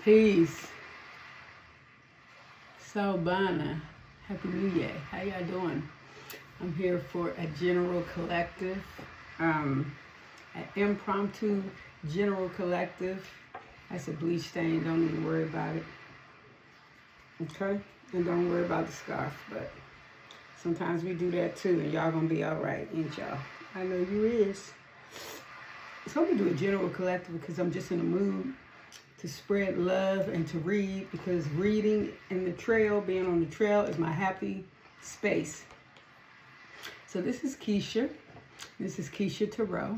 Peace. Salbana. Happy New Year. How y'all doing? I'm here for a general collective, an impromptu general collective. That's a bleach stain. Don't even worry about it. Okay? And don't worry about the scarf, but sometimes we do that too, and y'all gonna be all right, ain't y'all? I know you is. So I'm gonna do a general collective because I'm just in the mood to spread love and to read, because reading in the trail, being on the trail, is my happy space. So this is Keisha. This is Keisha Tarot,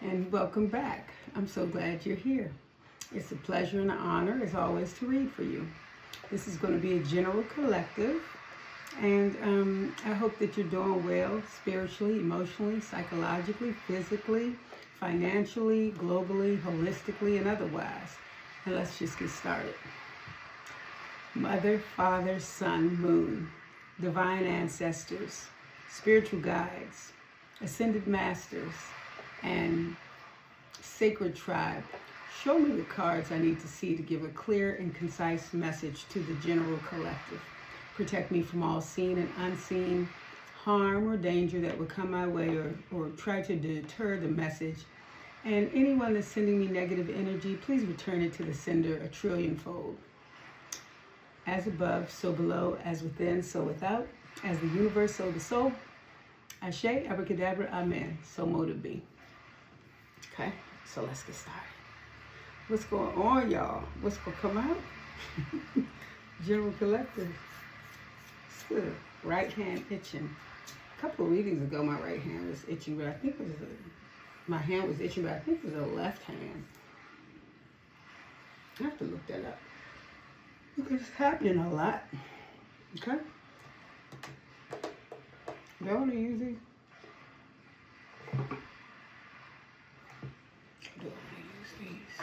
and welcome back. I'm so glad you're here. It's a pleasure and an honor, as always, to read for you. This is going to be a general collective, and I hope that you're doing well spiritually, emotionally, psychologically, physically, financially, globally, holistically, and otherwise. And let's just get started. Mother, Father, Son, Moon, divine ancestors, spiritual guides, ascended masters, and sacred tribe, show me the cards I need to see to give a clear and concise message to the general collective. Protect me from all seen and unseen harm or danger that would come my way or try to deter the message. And anyone that's sending me negative energy, please return it to the sender a trillionfold. As above, so below, as within, so without, as the universe, so the soul. Ashe, abracadabra, amen. So mote it be. Okay, so let's get started. What's going on, y'all? What's going to come out? General collective. Still, right hand itching. A couple of readings ago, my right hand was itching, but I think it was my hand was itching, but I think it was a left hand. I have to look that up, because it's happening a lot. Okay? Do I want to use these? Do I want to use these?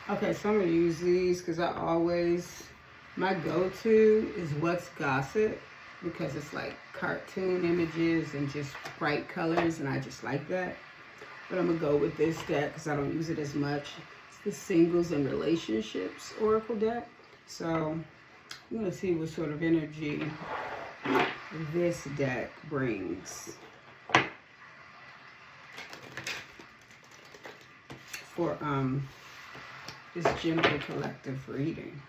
Okay, so I'm going to use these because I always, my go-to is What's Gossip, because it's like cartoon images and just bright colors, and I just like that. But I'm going to go with this deck because I don't use it as much. It's the Singles and Relationships Oracle deck. So I'm going to see what sort of energy this deck brings for this general collective reading.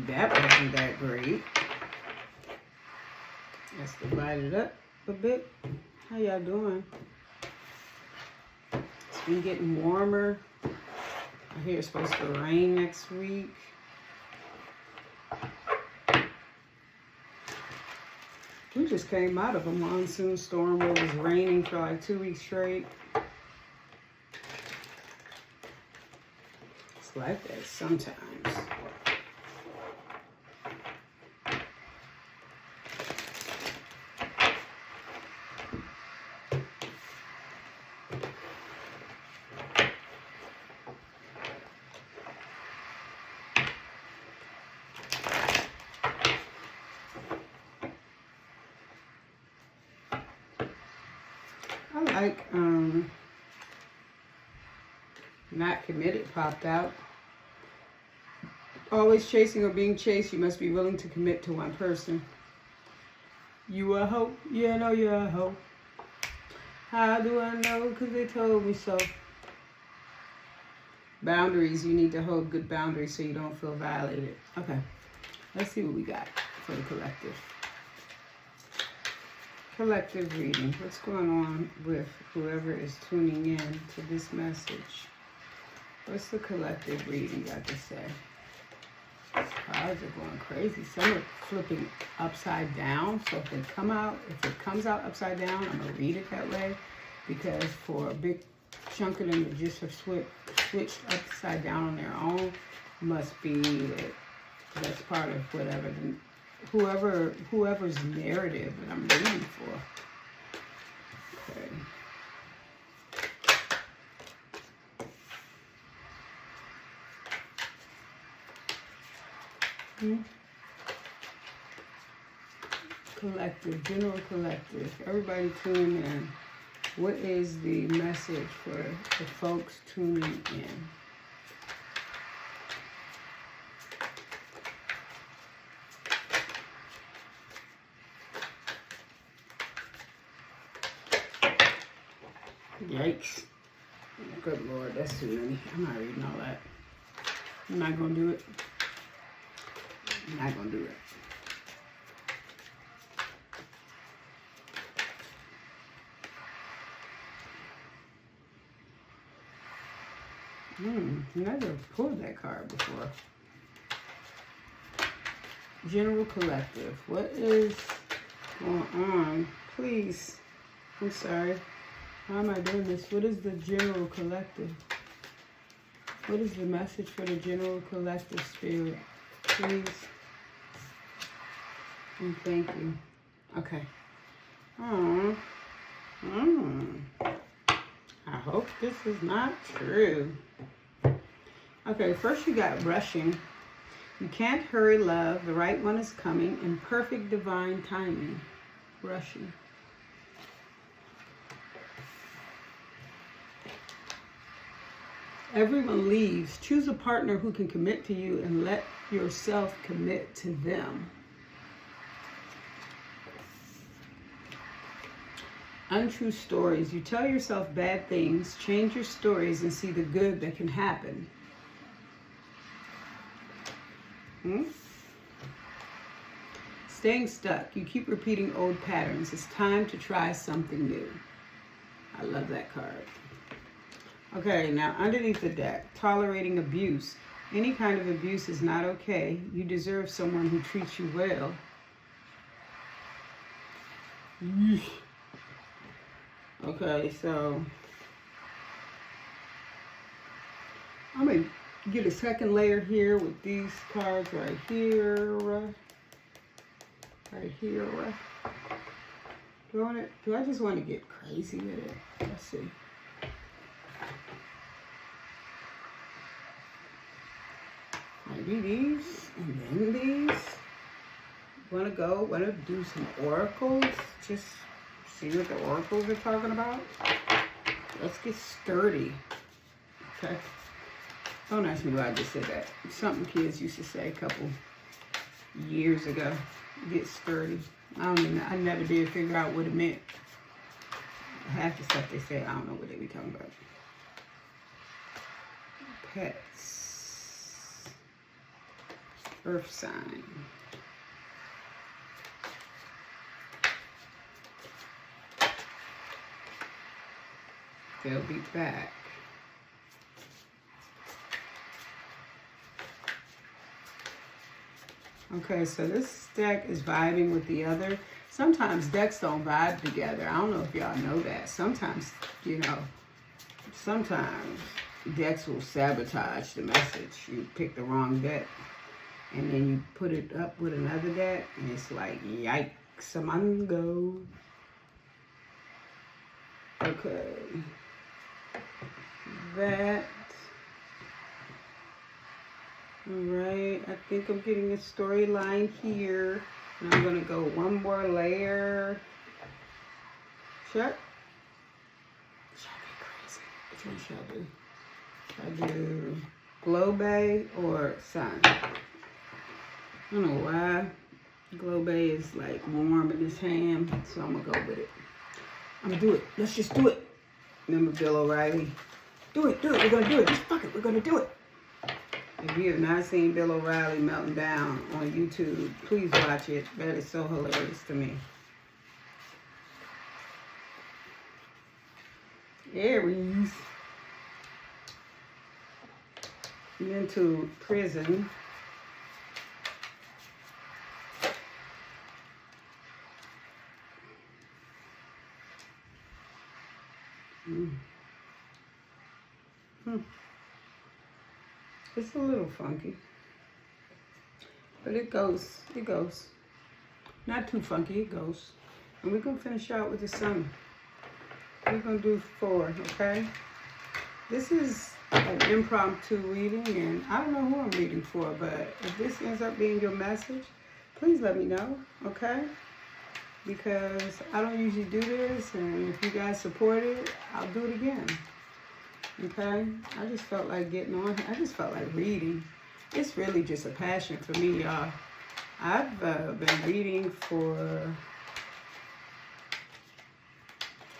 That wasn't that great. Let's divide it up a bit. How y'all doing? It's been getting warmer. I hear it's supposed to rain next week. We just came out of a monsoon storm where it was raining for like 2 weeks straight. It's like that sometimes. I like Not Committed popped out. Always chasing or being chased, you must be willing to commit to one person. You a hoe? Yeah, I know you're a hoe. How do I know? Because they told me so. Boundaries, you need to hold good boundaries so you don't feel violated. Okay, let's see what we got for the collective. Collective reading. What's going on with whoever is tuning in to this message? What's the collective reading got to say? Cards are going crazy. Some are flipping upside down. So if it comes out upside down, I'm gonna read it that way, because for a big chunk of them to just have switched upside down on their own, must be that that's part of whatever whoever's narrative that I'm reading for. Okay. Hmm? Collective, general collective. Everybody tuning in. What is the message for the folks tuning in? Yikes. Good Lord, that's too many. I'm not reading all that. I'm not going to do it. I'm not going to do it. Never pulled that card before. General collective. What is going on? Please. I'm sorry. How am I doing this? What is the general collective? What is the message for the general collective spirit? Please. And thank you. Okay. I hope this is not true. Okay, first you got rushing. You can't hurry love. The right one is coming in perfect divine timing. Rushing. Everyone leaves. Choose a partner who can commit to you and let yourself commit to them. Untrue stories. You tell yourself bad things. Change your stories and see the good that can happen. Staying stuck. You keep repeating old patterns. It's time to try something new. I love that card. Okay, now underneath the deck, tolerating abuse. Any kind of abuse is not okay. You deserve someone who treats you well. Okay, so I'm going to get a second layer here with these cards right here. Right here. Do I just want to get crazy with it? Let's see. Maybe these and then these. Want to do some oracles? Just see what the oracles are talking about? Let's get sturdy. Okay. Don't ask me why I just said that. It's something kids used to say a couple years ago. Get sturdy. I never did figure out what it meant. Half the stuff they say, I don't know what they be talking about. Pets. Earth sign. They'll be back. Okay, so this deck is vibing with the other. Sometimes decks don't vibe together. I don't know if y'all know that. Sometimes, sometimes decks will sabotage the message. You pick the wrong deck, and then you put it up with another deck, and it's like, yikes, a mango. Okay. That. Alright, I think I'm getting a storyline here. And I'm going to go one more layer. Check. Shall I get crazy? Which one shall I do? Shall I do Globe or Sun? I don't know why. Globe is like warm in his hand, so I'm going to go with it. I'm going to do it. Let's just do it. Remember Bill O'Reilly? Do it. We're going to do it. Just fuck it. We're going to do it. If you have not seen Bill O'Reilly melting down on YouTube, please watch it. That is so hilarious to me. Aries. Into prison. It's a little funky, but it goes. Not too funky, it goes. And we're going to finish out with the sun. We're going to do 4, okay? This is an impromptu reading, and I don't know who I'm reading for, but if this ends up being your message, please let me know, okay? Because I don't usually do this, and if you guys support it, I'll do it again, okay? I just felt like getting on. I just felt like reading. It's really just a passion for me, y'all. I've been reading for,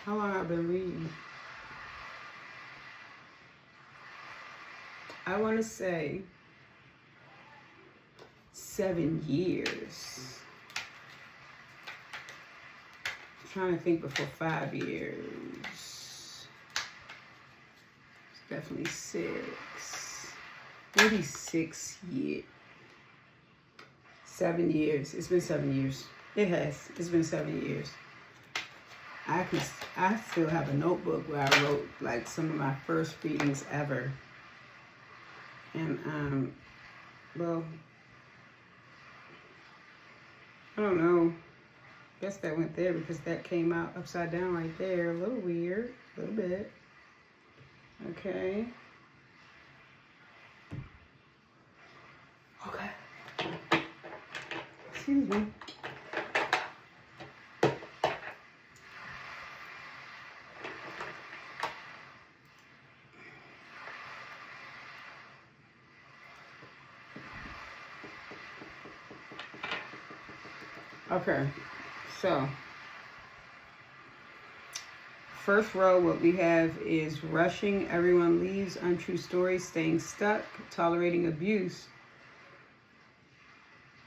how long I've been reading? I want to say 7 years. I'm trying to think before 5 years. It's definitely 6. Maybe 6 years. 7 years. It's been 7 years. It has. It's been 7 years. I still have a notebook where I wrote like some of my first readings ever. And well, I don't know. I guess that went there because that came out upside down right there. A little weird, a little bit. Okay. Okay. Excuse me. Okay, so first row, what we have is rushing, everyone leaves, untrue stories, staying stuck, tolerating abuse.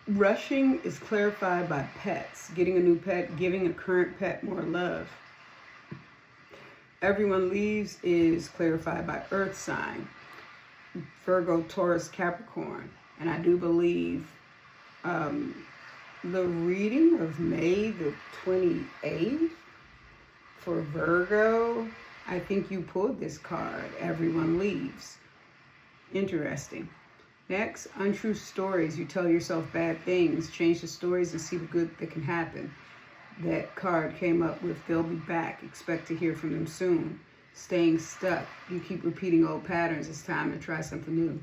Rushing is clarified by pets, getting a new pet, giving a current pet more love. Everyone leaves is clarified by earth sign, Virgo, Taurus, Capricorn. And I do believe the reading of May the 28th for Virgo, I think you pulled this card, everyone leaves. Interesting. Next, untrue stories. You tell yourself bad things. Change the stories and see the good that can happen. That card came up with they'll be back. Expect to hear from them soon. Staying stuck. You keep repeating old patterns. It's time to try something new.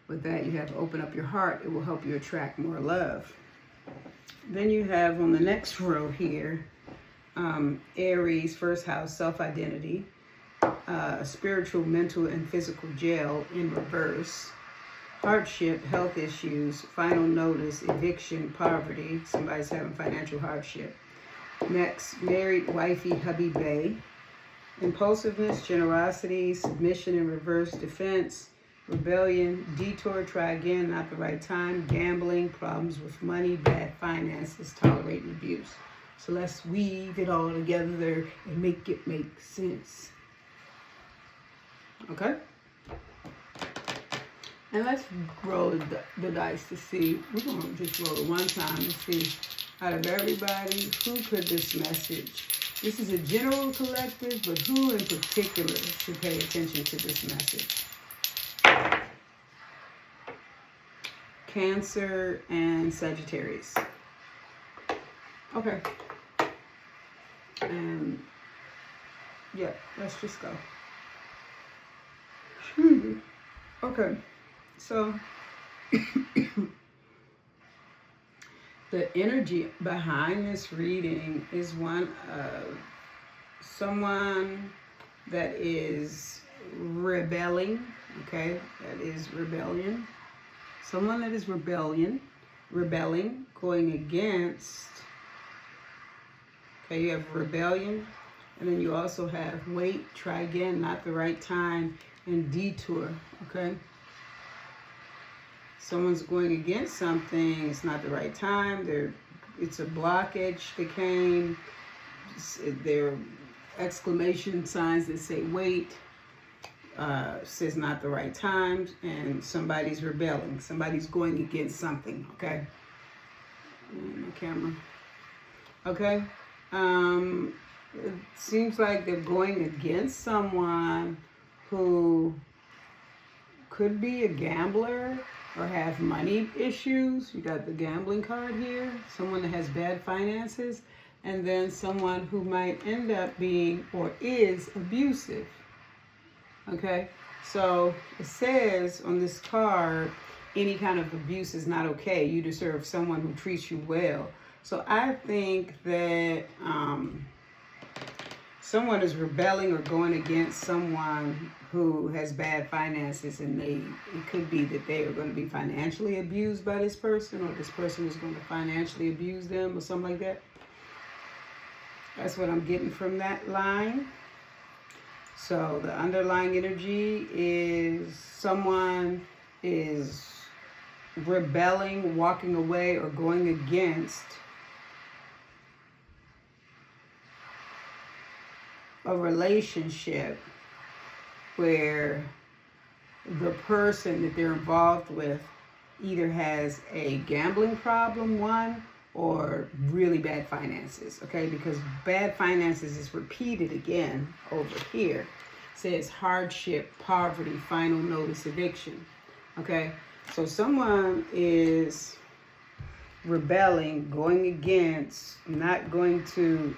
With that, you have open up your heart. It will help you attract more love. Then you have on the next row here, Aries, first house, self-identity, spiritual, mental, and physical jail in reverse, hardship, health issues, final notice, eviction, poverty, somebody's having financial hardship. Next, married, wifey, hubby, bae, impulsiveness, generosity, submission in reverse, defense, rebellion, detour, try again, not the right time, gambling, problems with money, bad finances, tolerating abuse. So let's weave it all together and make it make sense. Okay? And let's roll the dice to see. We're going to just roll it one time to see out of everybody, who could this message? This is a general collective, but who in particular should pay attention to this message? Cancer and Sagittarius. Okay. And yeah, let's just go. Okay. So the energy behind this reading is one of someone that is rebelling. Okay, that is rebellion. Someone that is rebelling, going against. Okay, you have rebellion, and then you also have wait, try again, not the right time, and detour. Okay, someone's going against something. It's not the right time. It's a blockage that came. There are exclamation signs that say wait. Says not the right time, and somebody's rebelling. Somebody's going against something, okay? And the camera. Okay? It seems like they're going against someone who could be a gambler or have money issues. You got the gambling card here. Someone that has bad finances. And then someone who might end up being or is abusive. Okay, So it says on this card, any kind of abuse is not okay. You deserve someone who treats you well. So I think that someone is rebelling or going against someone who has bad finances, and it could be that they are going to be financially abused by this person, or this person is going to financially abuse them, or something like that. That's what I'm getting from that line. So the underlying energy is someone is rebelling, walking away, or going against a relationship where the person that they're involved with either has a gambling problem, one, or really bad finances, okay? Because bad finances is repeated again over here. It says hardship, poverty, final notice, eviction, okay? So someone is rebelling, going against, not going to,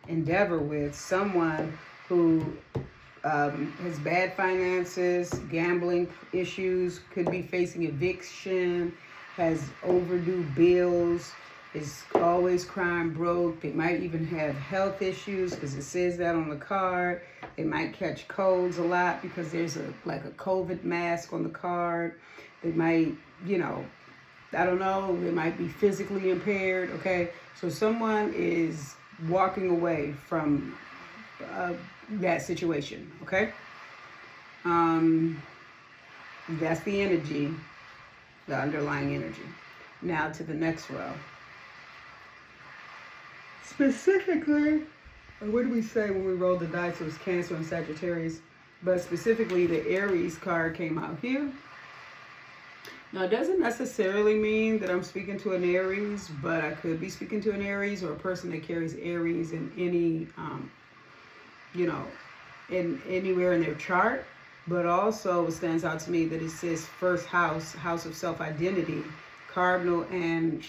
endeavor with someone who has bad finances, gambling issues, could be facing eviction, has overdue bills, is always crying broke. They might even have health issues because it says that on the card. They might catch colds a lot because there's a COVID mask on the card. They might, I don't know, they might be physically impaired, okay? So someone is walking away from that situation, okay? That's the energy, the underlying energy. Now to the next row. Specifically, what did we say when we rolled the dice? It was Cancer and Sagittarius. But specifically, the Aries card came out here. Now, it doesn't necessarily mean that I'm speaking to an Aries, but I could be speaking to an Aries or a person that carries Aries in any, in anywhere in their chart. But also, it stands out to me that it says first house, house of self-identity, cardinal, and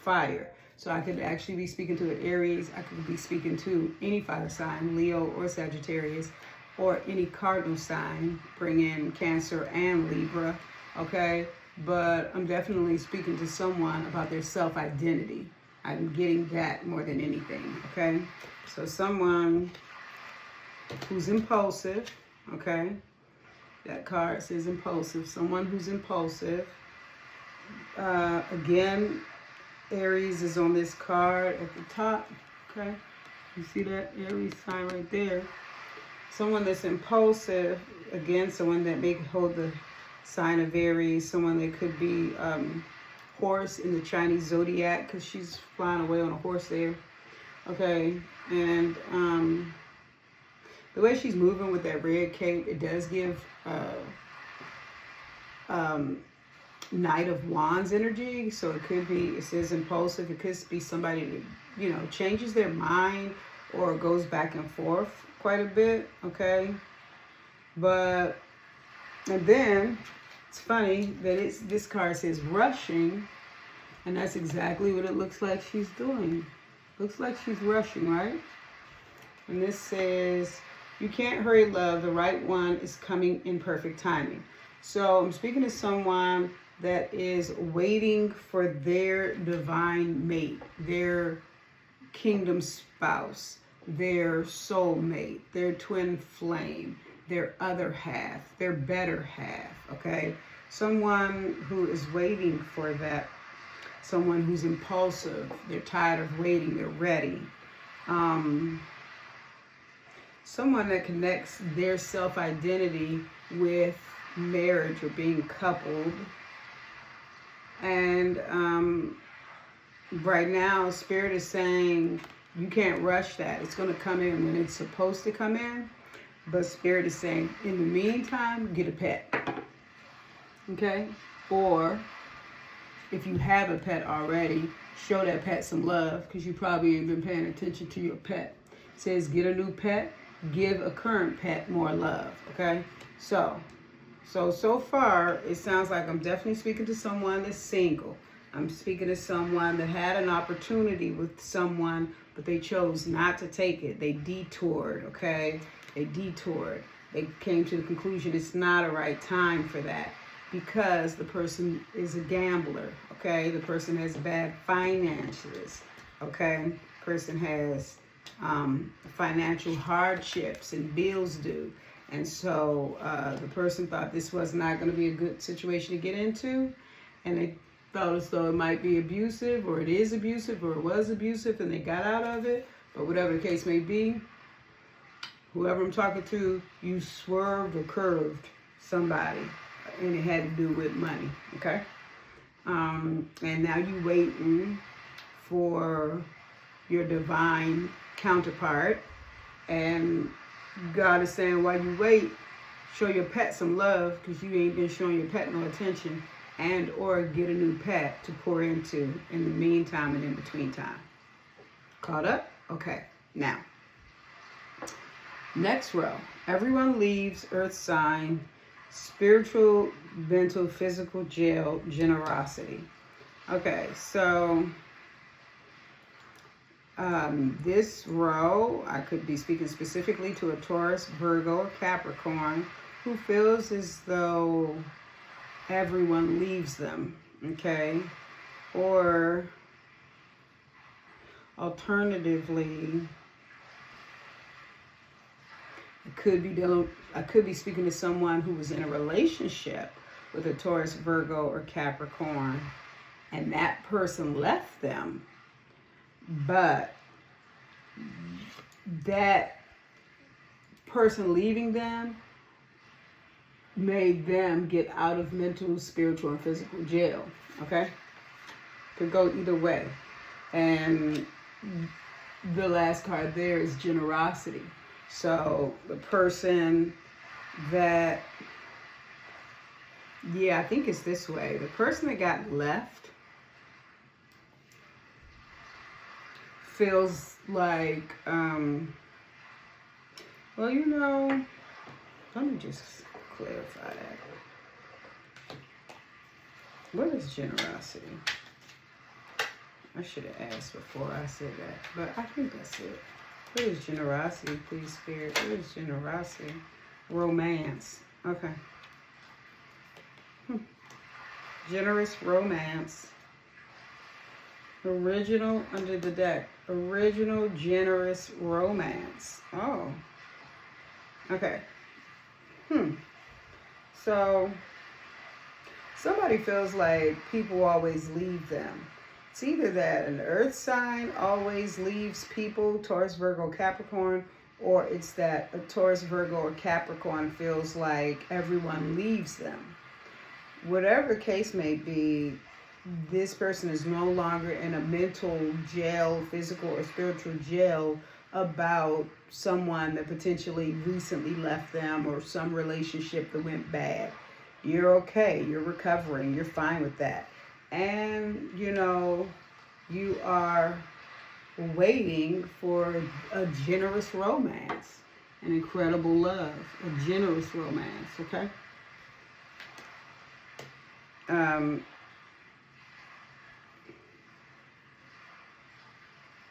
fire. So I could actually be speaking to an Aries. I could be speaking to any fire sign, Leo or Sagittarius, or any cardinal sign. Bring in Cancer and Libra, okay? But I'm definitely speaking to someone about their self-identity. I'm getting that more than anything, okay? So someone who's impulsive, okay? That card says impulsive. Someone who's impulsive. Again, Aries is on this card at the top, okay? You see that Aries sign right there? Someone that's impulsive, again, someone that may hold the sign of Aries, someone that could be horse in the Chinese zodiac, because she's flying away on a horse there, okay? And the way she's moving with that red cape, it does give Knight of Wands energy. So it could be, it says impulsive, it could be somebody that, changes their mind or goes back and forth quite a bit, okay? But, and then, it's funny that this card says rushing, and that's exactly what it looks like she's doing. Looks like she's rushing, right? And this says, you can't hurry love, the right one is coming in perfect timing. So I'm speaking to someone that is waiting for their divine mate, their kingdom spouse, their soulmate, their twin flame, their other half, their better half, okay? Someone who is waiting for that, someone who's impulsive, they're tired of waiting, they're ready. Someone that connects their self-identity with marriage or being coupled. And right now, Spirit is saying, you can't rush that. It's going to come in when it's supposed to come in. But Spirit is saying, in the meantime, get a pet. Okay? Or, if you have a pet already, show that pet some love, because you probably ain't been paying attention to your pet. It says, get a new pet. Give a current pet more love. Okay? So far, it sounds like I'm definitely speaking to someone that's single. I'm speaking to someone that had an opportunity with someone, but they chose not to take it. They detoured, okay? They detoured. they came to the conclusion it's not a right time for that because the person is a gambler, okay? The person has bad finances, okay? The person has financial hardships and bills due. And so the person thought this was not going to be a good situation to get into, and they felt as though it might be abusive, or it is abusive, or it was abusive, and they got out of it. But whatever the case may be, whoever I'm talking to, you swerved or curved somebody, and it had to do with money, okay? And now you waiting for your divine counterpart, and God is saying, while you wait, show your pet some love, because you ain't been showing your pet no attention, and or get a new pet to pour into in the meantime and in between time. Caught up? Okay. Now, next row. Everyone leaves earth sign, spiritual, mental, physical jail, generosity. Okay, so this row, I could be speaking specifically to a Taurus, Virgo, or Capricorn who feels as though everyone leaves them, okay? Or alternatively, I could be speaking to someone who was in a relationship with a Taurus, Virgo, or Capricorn, and that person left them, but that person leaving them made them get out of mental, spiritual, and physical jail, okay? Could go either way. And the last card there is generosity. So the person that, yeah, I think it's this way. The person that got left feels like, well, you know, let me just clarify that. What is generosity? I should have asked before I said that, but I think that's it. What is generosity, please, Spirit? What is generosity? Romance. Okay. Generous romance. Original under the deck. Original generous romance. Oh. Okay. So, somebody feels like people always leave them. It's either that an earth sign always leaves people, Taurus, Virgo, Capricorn, or it's that a Taurus, Virgo, or Capricorn feels like everyone leaves them. Whatever the case may be, this person is no longer in a mental jail, physical or spiritual jail about someone that potentially recently left them or some relationship that went bad. You're okay. You're recovering. You're fine with that. And, you know, you are waiting for a generous romance, an incredible love, a generous romance, okay?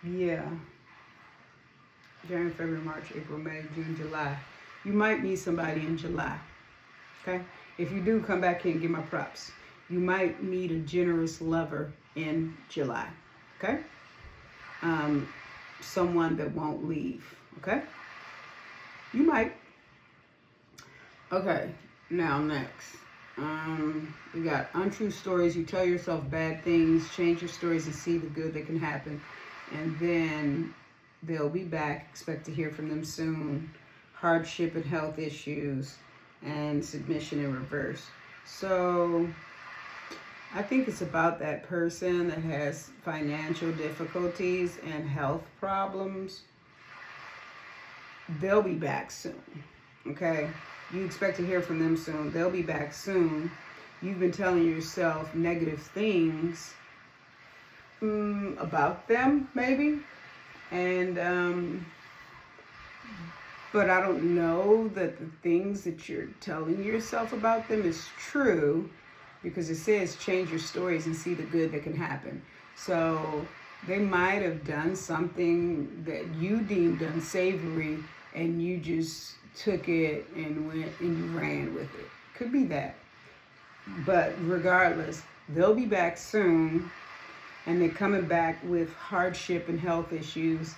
Yeah. January, February, March, April, May, June, July. You might meet somebody in July, okay? If you do, come back here and give my props. You might meet a generous lover in July, okay? Someone that won't leave, okay? You might. Okay, now next. We got untrue stories. You tell yourself bad things, change your stories and see the good that can happen. And then they'll be back. Expect to hear from them soon. Hardship and health issues and submission in reverse. So I think it's about that person that has financial difficulties and health problems. They'll be back soon, okay? You expect to hear from them soon. They'll be back soon. You've been telling yourself negative things about them, maybe. And, but I don't know that the things that you're telling yourself about them is true, because it says change your stories and see the good that can happen. So they might have done something that you deemed unsavory, and you just took it and went and you ran with it. Could be that. But regardless, they'll be back soon, and they're coming back with hardship and health issues,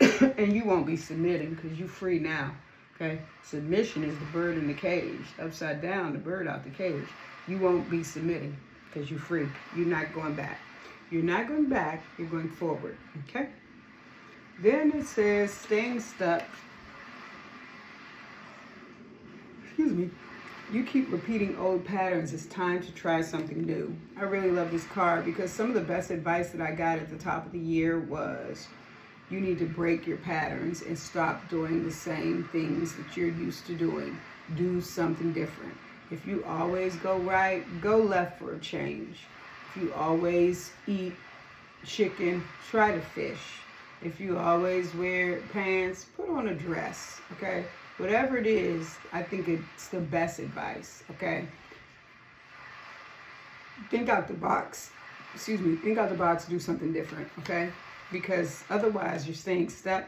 and you won't be submitting because you're free now. Okay? Submission is the bird in the cage. Upside down, the bird out the cage. You won't be submitting because you're free. You're not going back. You're not going back. You're going forward. Okay? Then it says staying stuck. Excuse me. You keep repeating old patterns. It's time to try something new. I really love this card because some of the best advice that I got at the top of the year was you need to break your patterns and stop doing the same things that you're used to doing. Do something different. If you always go right, go left for a change. If you always eat chicken, try to fish. If you always wear pants, put on a dress, okay? Whatever it is, I think it's the best advice, okay? Think out the box. Think out the box, do something different, okay? Because otherwise you're staying stuck,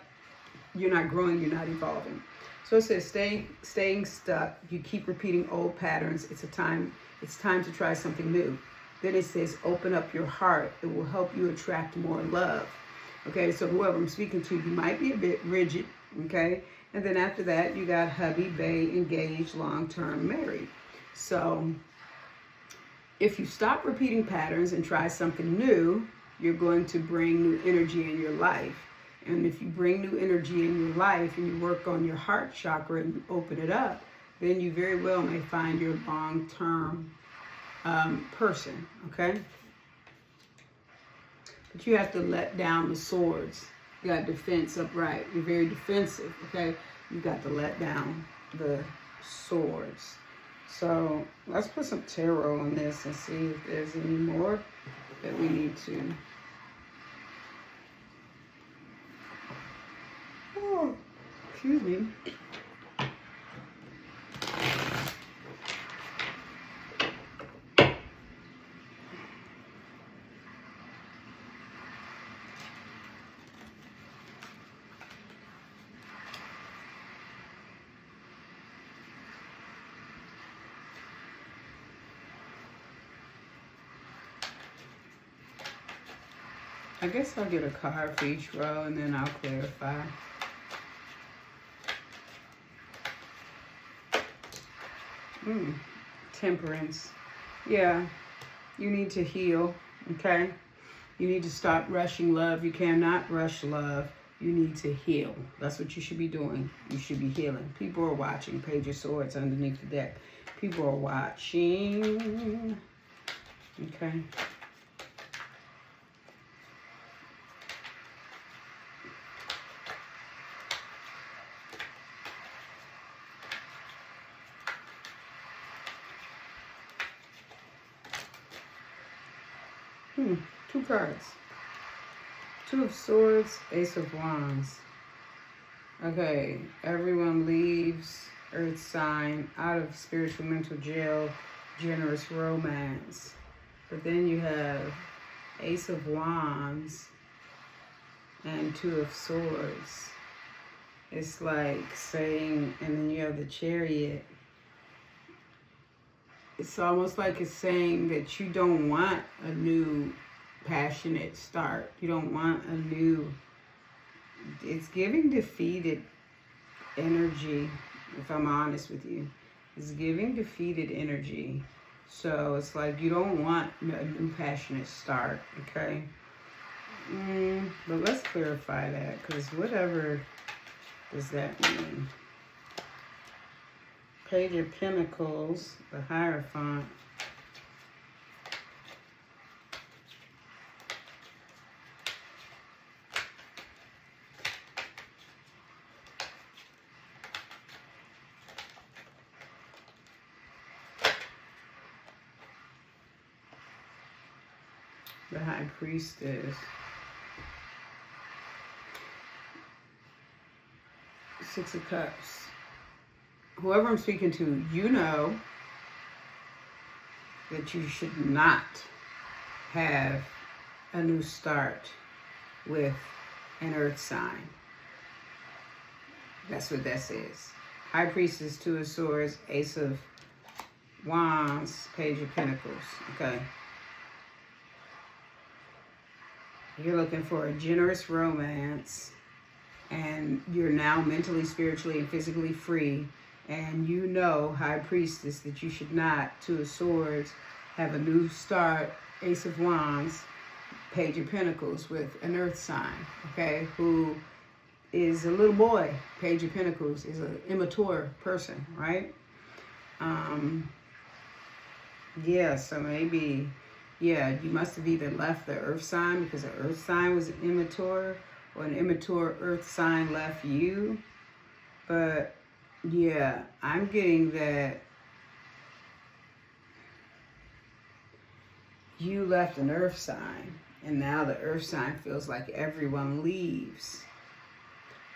you're not growing, you're not evolving. So it says staying stuck, you keep repeating old patterns, it's time to try something new. Then it says open up your heart, it will help you attract more love. Okay, so whoever I'm speaking to, you might be a bit rigid, okay? And then after that, you got hubby, bae, engaged, long-term, married. So if you stop repeating patterns and try something new, you're going to bring new energy in your life. And if you bring new energy in your life and you work on your heart chakra and you open it up, then you very well may find your long-term person, okay? But you have to let down the swords. You got defense upright. You're very defensive, okay? You got to let down the swords. So let's put some tarot on this and see if there's any more that we need to. Oh, excuse me. I guess I'll get a card for each row and then I'll clarify. Temperance. Yeah, you need to heal, okay? You need to stop rushing love. You cannot rush love. You need to heal. That's what you should be doing. You should be healing. People are watching. Page of Swords underneath the deck. People are watching. Okay. Two cards. Two of Swords, Ace of Wands. Okay, everyone leaves Earth sign out of spiritual mental jail, generous romance. But then you have Ace of Wands and Two of Swords. It's like saying, and then you have the Chariot. It's almost like it's saying that you don't want a new passionate start. You don't want a new, it's giving defeated energy, if I'm honest with you. It's giving defeated energy. So it's like you don't want a new passionate start, okay? But let's clarify that, because whatever does that mean? Page of Pentacles, the Hierophant. The High Priestess. Six of Cups. Whoever I'm speaking to, you know that you should not have a new start with an earth sign. That's what that says. High Priestess, Two of Swords, Ace of Wands, Page of Pentacles. Okay. You're looking for a generous romance, and you're now mentally, spiritually, and physically free. And you know, High Priestess, that you should not, Two of Swords, have a new start, Ace of Wands, Page of Pentacles with an earth sign, okay, who is a little boy. Page of Pentacles is an immature person, right? Yeah, so maybe, yeah, you must have either left the earth sign because the earth sign was immature, or an immature earth sign left you. But yeah, I'm getting that you left an earth sign, and now the earth sign feels like everyone leaves.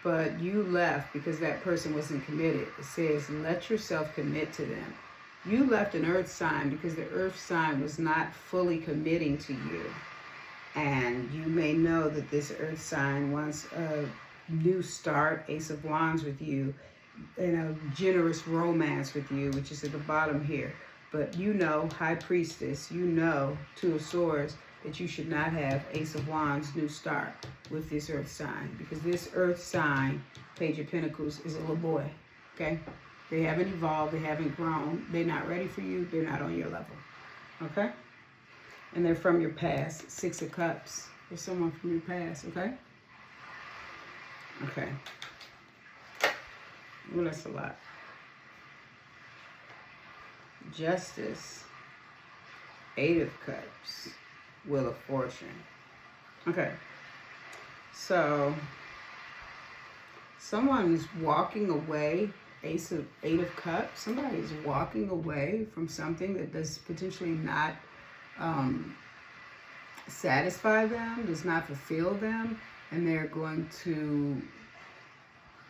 But you left because that person wasn't committed. It says, let yourself commit to them. You left an earth sign because the earth sign was not fully committing to you. And you may know that this earth sign wants a new start, Ace of Wands with you, and a generous romance with you, which is at the bottom here. But you know, High Priestess, you know, Two of Swords, that you should not have Ace of Wands, new start with this earth sign. Because this earth sign, Page of Pentacles, is a little boy, okay? They haven't evolved, they haven't grown, they're not ready for you, they're not on your level, okay? And they're from your past, Six of Cups. There's someone from your past, okay? Okay. Well, that's a lot. Justice, Eight of Cups, Wheel of Fortune. Okay. So, someone's walking away, Eight of Cups. Somebody's walking away from something that does potentially not satisfy them, does not fulfill them, and they're going to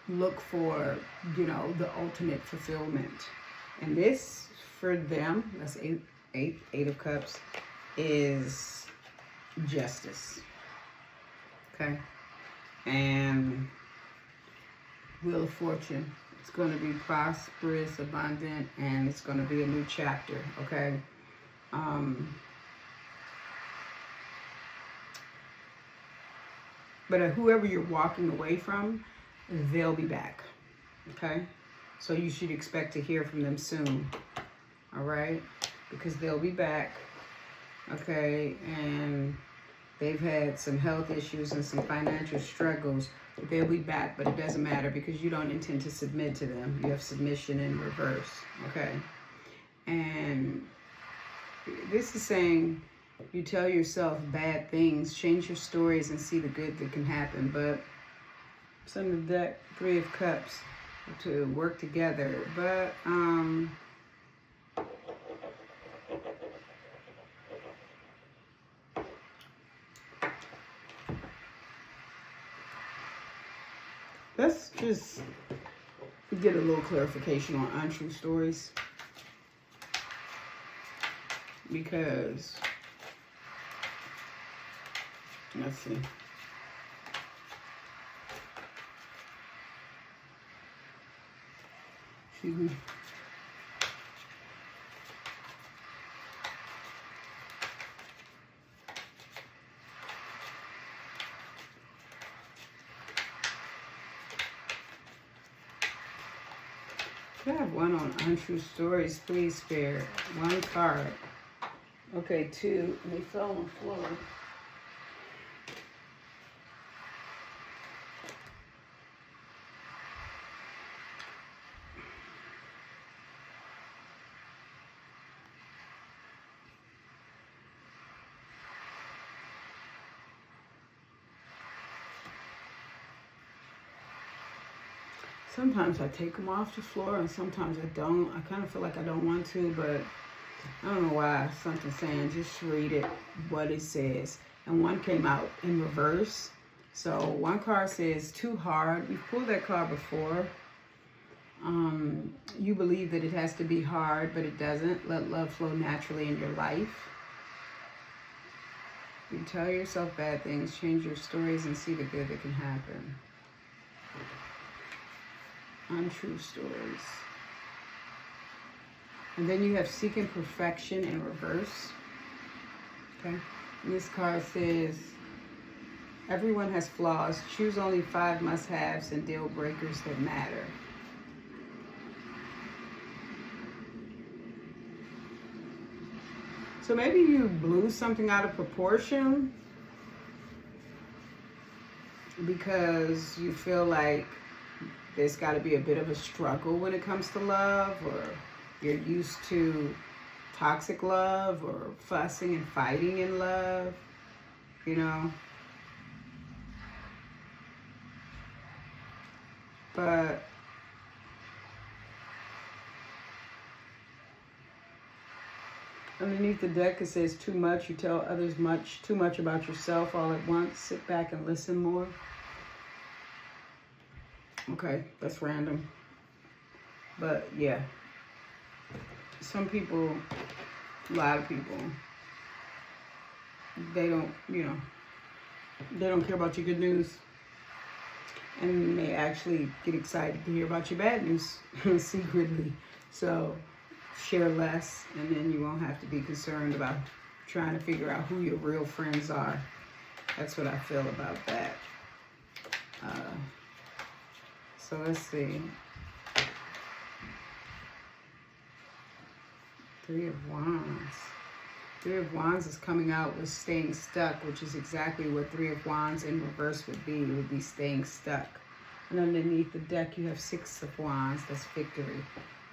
look for, you know, the ultimate fulfillment. And this, for them, that's eight of Cups, is justice. Okay? And Wheel of Fortune. It's going to be prosperous, abundant, and it's going to be a new chapter. Okay? But whoever you're walking away from, they'll be back. Okay? So you should expect to hear from them soon. All right? Because they'll be back. Okay? And they've had some health issues and some financial struggles. They'll be back, but it doesn't matter because you don't intend to submit to them. You have submission in reverse. Okay? And this is saying you tell yourself bad things, change your stories and see the good that can happen. But it's on the deck, Three of Cups, to work together. But let's just get a little clarification on untrue stories, because let's see. Excuse me. If you have one on untrue stories, please spare one card. Okay, two. And they fell on the floor. Sometimes I take them off the floor and sometimes I don't. I kind of feel like I don't want to, but I don't know why. Something's saying just read it, what it says. And one came out in reverse. So one card says too hard. We've pulled that card before. You believe that it has to be hard, but it doesn't. Let love flow naturally in your life. You tell yourself bad things, change your stories, and see the good that can happen. untrue stories. And then you have seeking perfection in reverse. Okay. And this card says, everyone has flaws. Choose only 5 must-haves and deal breakers that matter. So maybe you blew something out of proportion because you feel like there's got to be a bit of a struggle when it comes to love, or you're used to toxic love or fussing and fighting in love, you know. But underneath the deck it says too much. You tell others too much about yourself all at once. Sit back and listen more. Okay, that's random. But yeah, some people, a lot of people, they don't, they don't care about your good news. And they actually get excited to hear about your bad news secretly. So share less, and then you won't have to be concerned about trying to figure out who your real friends are. That's what I feel about that. So let's see. 3 of Wands. 3 of Wands is coming out with staying stuck, which is exactly what 3 of Wands in reverse would be. It would be staying stuck. And underneath the deck, you have 6 of Wands. That's victory.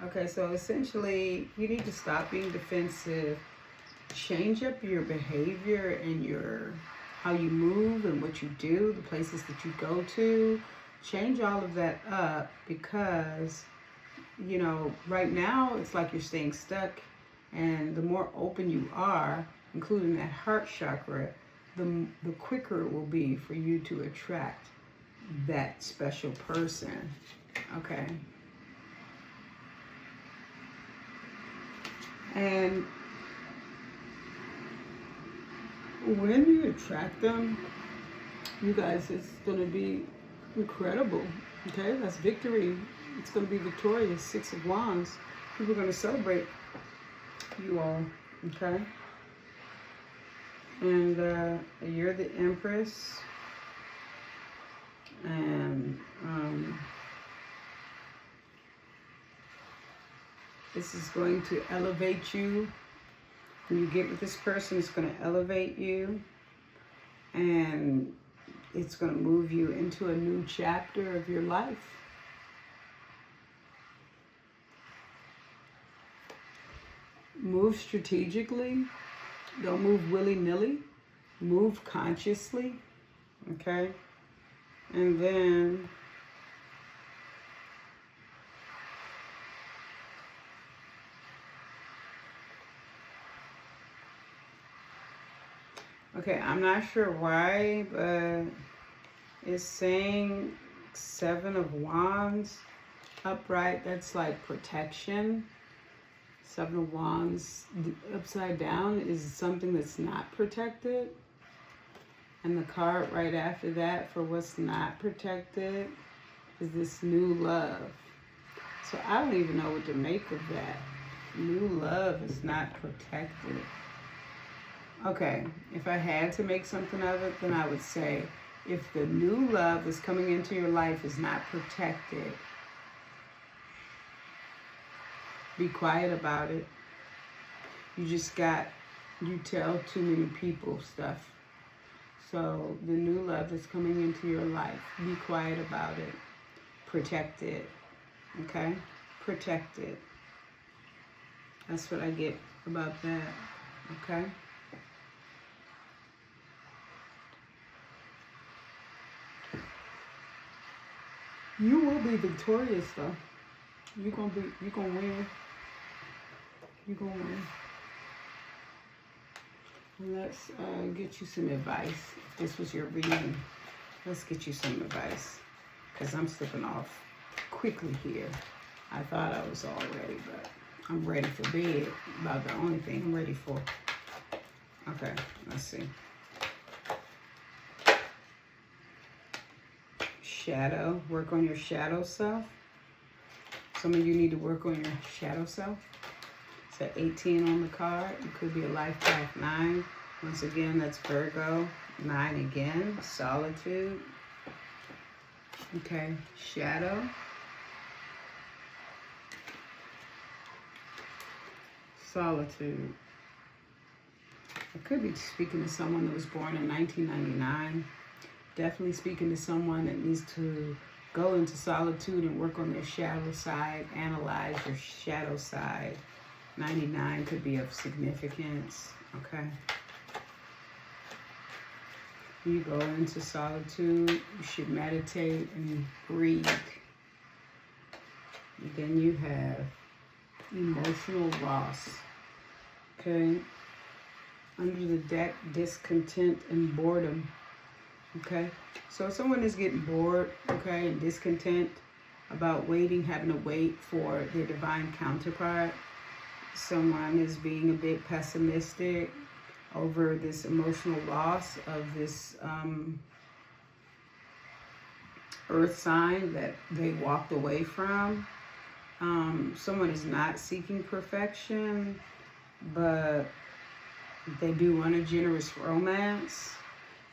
Okay, so essentially, you need to stop being defensive. Change up your behavior and how you move and what you do, the places that you go to. Change all of that up because, right now, it's like you're staying stuck. And the more open you are, including that heart chakra, the quicker it will be for you to attract that special person. Okay. And when you attract them, you guys, it's going to be incredible. Okay, that's victory. It's going to be victorious. 6 of Wands. People are going to celebrate you all. Okay. And you're the Empress. And this is going to elevate you. When you get with this person, it's going to elevate you. And it's going to move you into a new chapter of your life. Move strategically. Don't move willy-nilly. Move consciously. Okay? And then okay, I'm not sure why, but it's saying 7 of Wands upright. That's like protection. 7 of Wands upside down is something that's not protected. And the card right after that for what's not protected is this new love. So I don't even know what to make of that. New love is not protected. Okay, if I had to make something of it, then I would say if the new love that's coming into your life is not protected, be quiet about it. You tell too many people stuff. So the new love that's coming into your life, be quiet about it. Protect it. Okay? Protect it. That's what I get about that. Okay? You will be victorious though. You're gonna win. You're gonna win. Let's get you some advice. If this was your reading, let's get you some advice. Because I'm slipping off quickly here. I thought I was all ready, but I'm ready for bed. About the only thing I'm ready for. Okay, let's see. Shadow. Work on your shadow self. Some of you need to work on your shadow self. It's at 18 on the card. It could be a life path 9. Once again, that's Virgo. 9 again. Solitude. Okay. Shadow. Solitude. I could be speaking to someone that was born in 1999. Definitely speaking to someone that needs to go into solitude and work on their shadow side. Analyze your shadow side. 99 could be of significance. Okay. You go into solitude. You should meditate and breathe. And then you have emotional loss. Okay. Under the deck, discontent and boredom. Okay. So if someone is getting bored, okay, and discontent about waiting, having to wait for their divine counterpart. Someone is being a bit pessimistic over this emotional loss of this earth sign that they walked away from. Someone is not seeking perfection, but they do want a generous romance.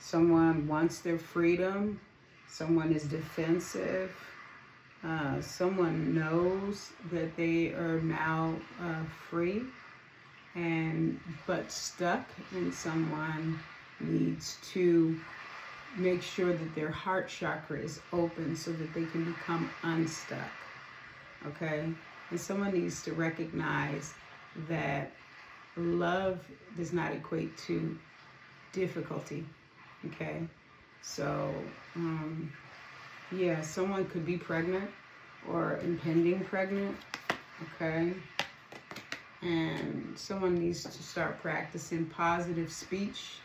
Someone wants their freedom. Someone is defensive. Someone knows that they are now free, but stuck, and someone needs to make sure that their heart chakra is open so that they can become unstuck. Okay? And someone needs to recognize that love does not equate to difficulty. Okay? So, yeah, someone could be pregnant or impending pregnant. Okay? And someone needs to start practicing positive speech,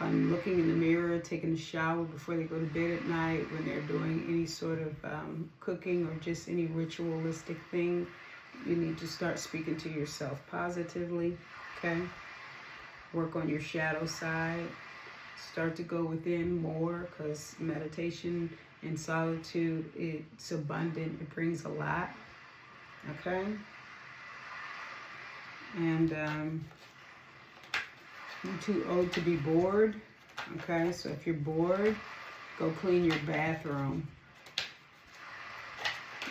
looking in the mirror, taking a shower before they go to bed at night, when they're doing any sort of cooking or just any ritualistic thing. You need to start speaking to yourself positively, okay? Work on your shadow side. Start to go within more, because meditation and solitude, it's abundant. It brings a lot, okay? And you're too old to be bored. Okay, so if you're bored, go clean your bathroom.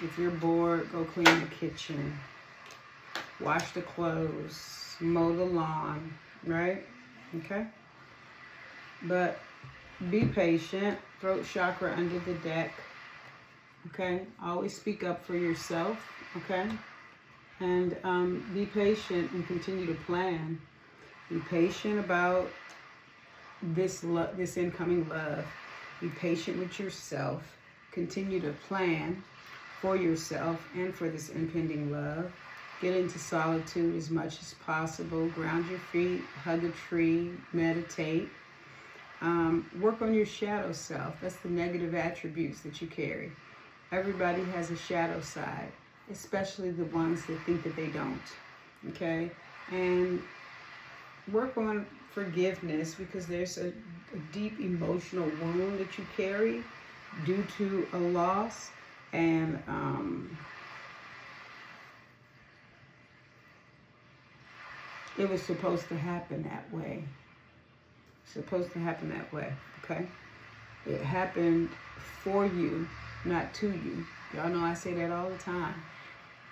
If you're bored, go clean the kitchen. Wash the clothes. Mow the lawn, right? Okay? But be patient. Throat chakra under the deck. Okay? Always speak up for yourself. Okay? And be patient and continue to plan. Be patient about this incoming love. Be patient with yourself. Continue to plan for yourself and for this impending love. Get into solitude as much as possible. Ground your feet. Hug a tree. Meditate. Work on your shadow self. That's the negative attributes that you carry. Everybody has a shadow side, especially the ones that think that they don't. Okay? And work on forgiveness, because there's a deep emotional wound that you carry due to a loss. And it was supposed to happen that way. Supposed to happen that way, okay? It happened for you, not to you. Y'all know I say that all the time.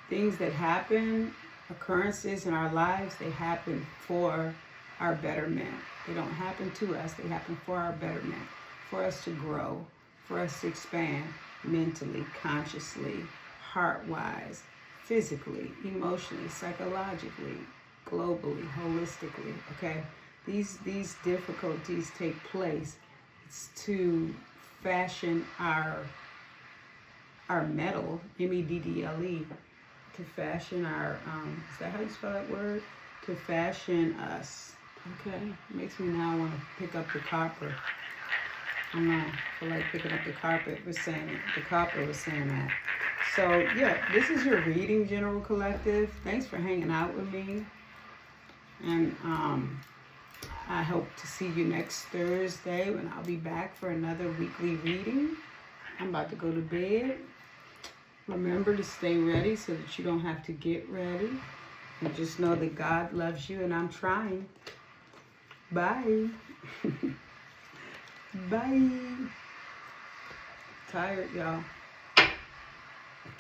Things that happen, occurrences in our lives, they happen for our betterment. They don't happen to us. They happen for our betterment, for us to grow, for us to expand mentally, consciously, heart-wise, physically, emotionally, psychologically, globally, holistically, okay? These difficulties take place. It's to fashion our metal, MEDDLE, to fashion our, is that how you spell that word? To fashion us, okay? Makes me now want to pick up the copper. I don't know, I feel like picking up the copper was saying that. So, yeah, this is your reading, General Collective. Thanks for hanging out with me. And I hope to see you next Thursday when I'll be back for another weekly reading. I'm about to go to bed. Remember to stay ready so that you don't have to get ready. And just know that God loves you and I'm trying. Bye. Bye. Tired, y'all.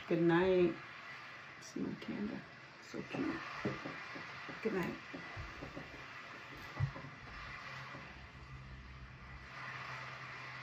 Good night. See my candle. So cute. Good night.